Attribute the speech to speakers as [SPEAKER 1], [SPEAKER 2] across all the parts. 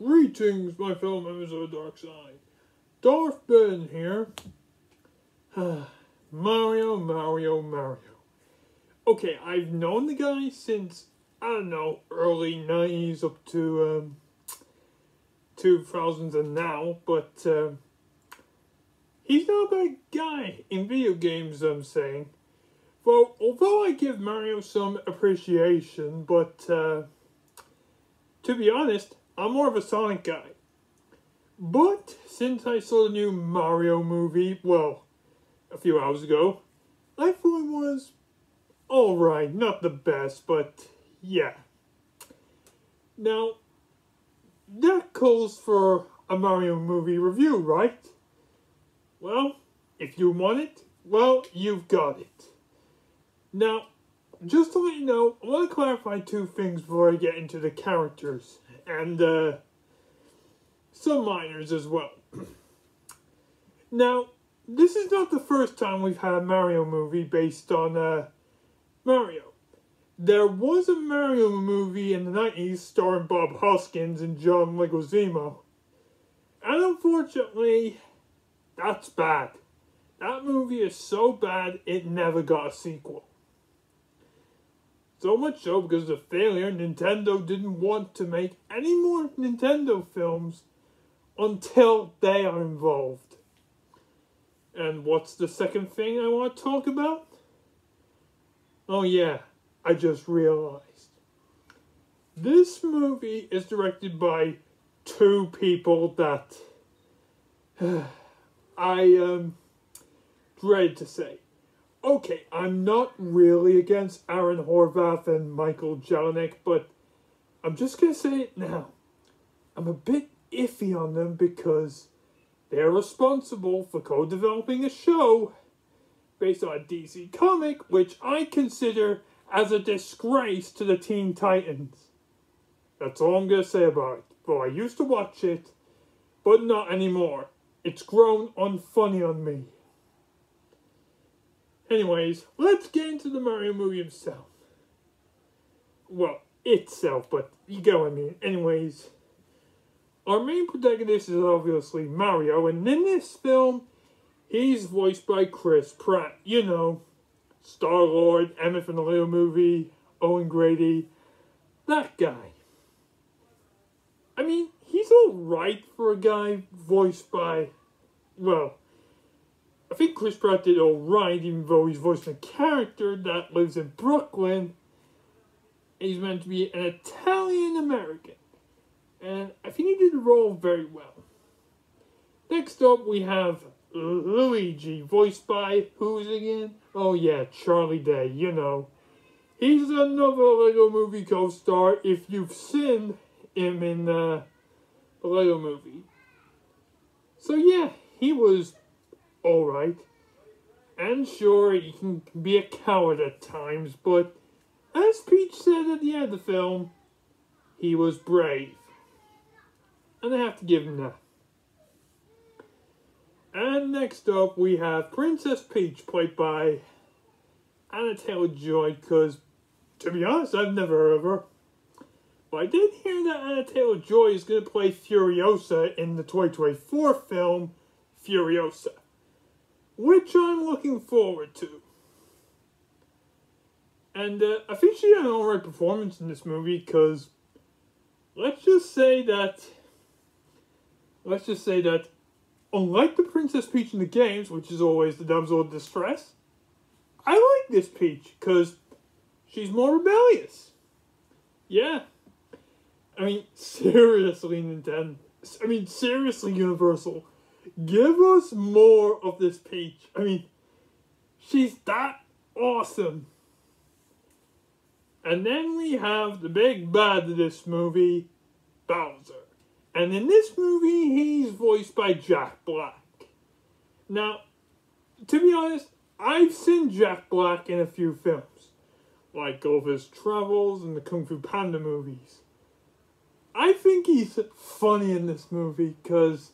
[SPEAKER 1] Greetings, my fellow members of the dark side. Darth here. Mario. Okay, I've known the guy since, I don't know, early 90s up to 2000s and now, but he's not a bad guy in video games, I'm saying. Well, although I give Mario some appreciation, but to be honest, I'm more of a Sonic guy. But since I saw the new Mario movie, well, a few hours ago, I thought it was alright, not the best, but yeah. Now, that calls for a Mario movie review, right? Well, if you want it, well, you've got it. Now, just to let you know, I want to clarify two things before I get into the characters, and some minors as well. Now, this is not the first time we've had a Mario movie based on Mario. There was a Mario movie in the 90s starring Bob Hoskins and John Leguizamo. And unfortunately, that's bad. That movie is so bad, it never got a sequel. So much so because of the failure, Nintendo didn't want to make any more Nintendo films until they are involved. And what's the second thing I want to talk about? Oh yeah, I just realized. This movie is directed by two people that I dread to say. Okay, I'm not really against Aaron Horvath and Michael Jelinek, but I'm just going to say it now. I'm a bit iffy on them because they're responsible for co-developing a show based on a DC comic, which I consider as a disgrace to the Teen Titans. That's all I'm going to say about it. Well, I used to watch it, but not anymore. It's grown unfunny on me. Anyways, let's get into the Mario movie himself. Well, itself, but you get what I mean. Anyways, our main protagonist is obviously Mario, and in this film, he's voiced by Chris Pratt. You know, Star-Lord, Emmett from the Lego Movie, Owen Grady, that guy. I mean, he's alright for a guy voiced by, well, I think Chris Pratt did alright, even though he's voicing a character that lives in Brooklyn. He's meant to be an Italian-American. And I think he did the role very well. Next up, we have Luigi, voiced by, who's again? Oh yeah, Charlie Day, you know. He's another Lego Movie co-star if you've seen him in the Lego Movie. So yeah, he was alright. And sure, he can be a coward at times, but as Peach said at the end of the film, he was brave. And I have to give him that. And next up, we have Princess Peach, played by Anna Taylor-Joy, because, to be honest, I've never heard of her. But I did hear that Anna Taylor-Joy is going to play Furiosa in the 2024 film, Furiosa, which I'm looking forward to. And I think she had an alright performance in this movie, because let's just say that, unlike the Princess Peach in the games, which is always the damsel of distress, I like this Peach, because she's more rebellious. Yeah. I mean, seriously, Nintendo. I mean, seriously, Universal. Give us more of this Peach. I mean, she's that awesome. And then we have the big bad of this movie, Bowser. And in this movie, he's voiced by Jack Black. Now, to be honest, I've seen Jack Black in a few films, like Gulliver's Travels and the Kung Fu Panda movies. I think he's funny in this movie because,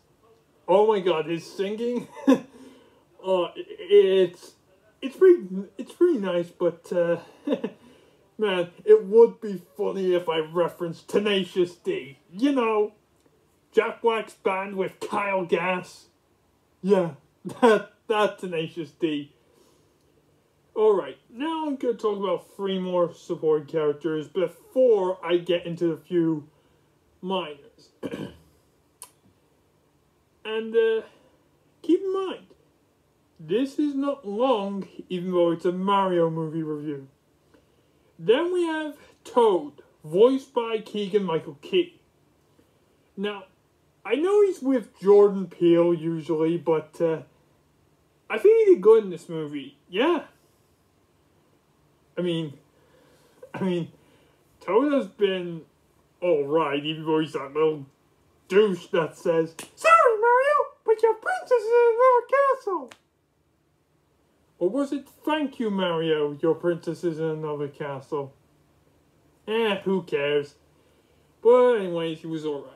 [SPEAKER 1] oh my god, his singing, it's pretty nice, but man, it would be funny if I referenced Tenacious D, you know. Jack Black's band with Kyle Gass. Yeah, that Tenacious D. Alright, now I'm going to talk about 3 more support characters before I get into the few minors. And keep in mind, this is not long, even though it's a Mario movie review. Then we have Toad, voiced by Keegan-Michael Key. Now, I know he's with Jordan Peele usually, but I think he did good in this movie. Yeah. I mean, Toad has been alright, even though he's that little douche that says, "Sorry, Mario, but your princess is in another castle." Or was it, "Thank you, Mario, your princess is in another castle"? Who cares? But anyways, he was alright.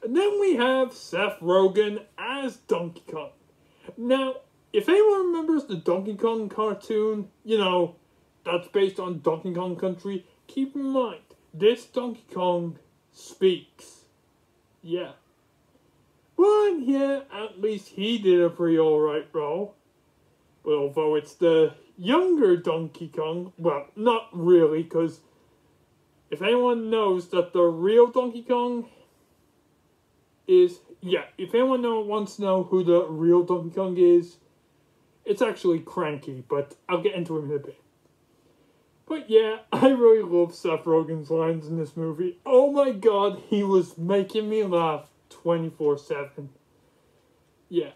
[SPEAKER 1] And then we have Seth Rogen as Donkey Kong. Now, if anyone remembers the Donkey Kong cartoon, you know, that's based on Donkey Kong Country, keep in mind, this Donkey Kong speaks. Yeah. But yeah, at least he did a pretty alright role. But although it's the younger Donkey Kong, well, not really, because if anyone knows that the real Donkey Kong is, yeah, if anyone wants to know who the real Donkey Kong is, it's actually Cranky, but I'll get into him in a bit. But yeah, I really love Seth Rogen's lines in this movie. Oh my god, he was making me laugh 24/7. Yeah.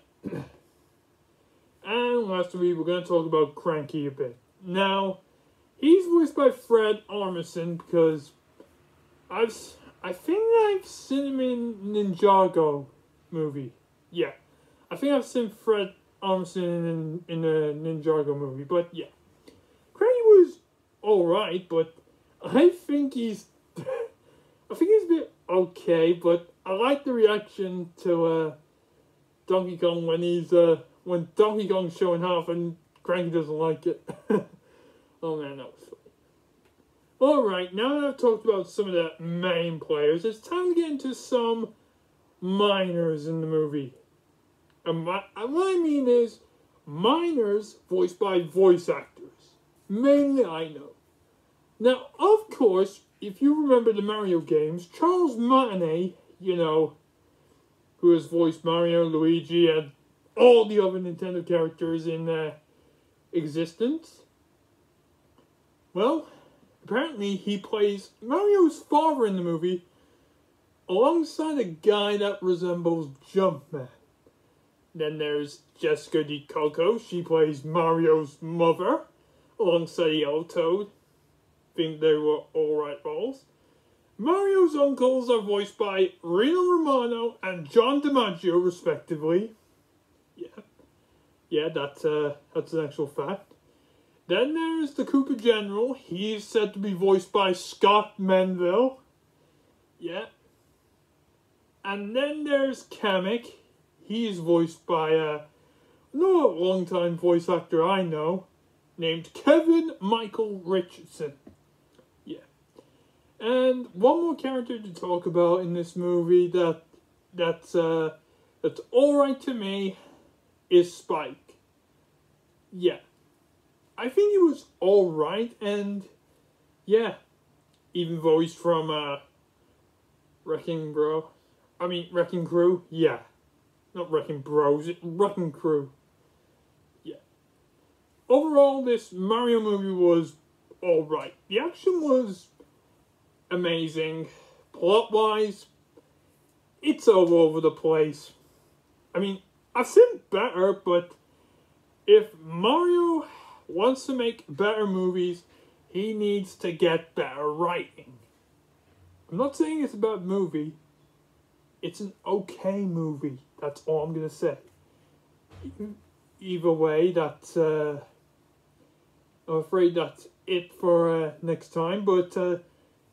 [SPEAKER 1] And lastly, we're going to talk about Cranky a bit. Now, he's voiced by Fred Armisen because I think I've seen him in Ninjago movie. Yeah. I think I've seen Fred Armisen in a Ninjago movie, but yeah. Cranky was alright, but I think he's a bit okay, but I like the reaction to Donkey Kong when Donkey Kong's showing off and Cranky doesn't like it. Oh man, that was funny. Alright, now that I've talked about some of the main players, it's time to get into some minors in the movie. And what I mean is, minors voiced by voice actors. Mainly I know. Now, of course, if you remember the Mario games, Charles Martinet, you know, who has voiced Mario, Luigi, and all the other Nintendo characters in existence. Well, apparently he plays Mario's father in the movie alongside a guy that resembles Jumpman. Then there's Jessica DeCoco. She plays Mario's mother alongside Yellow Toad. Think they were alright roles. Mario's uncles are voiced by Rino Romano and John DiMaggio, respectively. Yeah, that's an actual fact. Then there's the Koopa General. He's said to be voiced by Scott Menville. Yeah. And then there's Kamek. He's voiced by a long-time voice actor I know, named Kevin Michael Richardson. Yeah. And one more character to talk about in this movie that's alright to me is Spike. Yeah. I think he was alright, and yeah, even though he's from Wrecking Crew, yeah. Not Wrecking Bros, Wrecking Crew. Yeah. Overall, this Mario movie was alright. The action was amazing. Plot-wise, it's all over the place. I mean, I've seen better, but if Mario wants to make better movies, he needs to get better writing. I'm not saying it's a bad movie. It's an okay movie. That's all I'm going to say. Either way, I'm afraid that's it for next time. But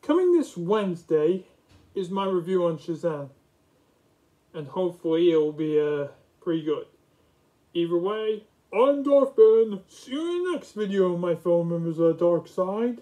[SPEAKER 1] coming this Wednesday is my review on Shazam. And hopefully it will be pretty good. Either way, I'm Darth. See you in the next video, my fellow members of the dark side.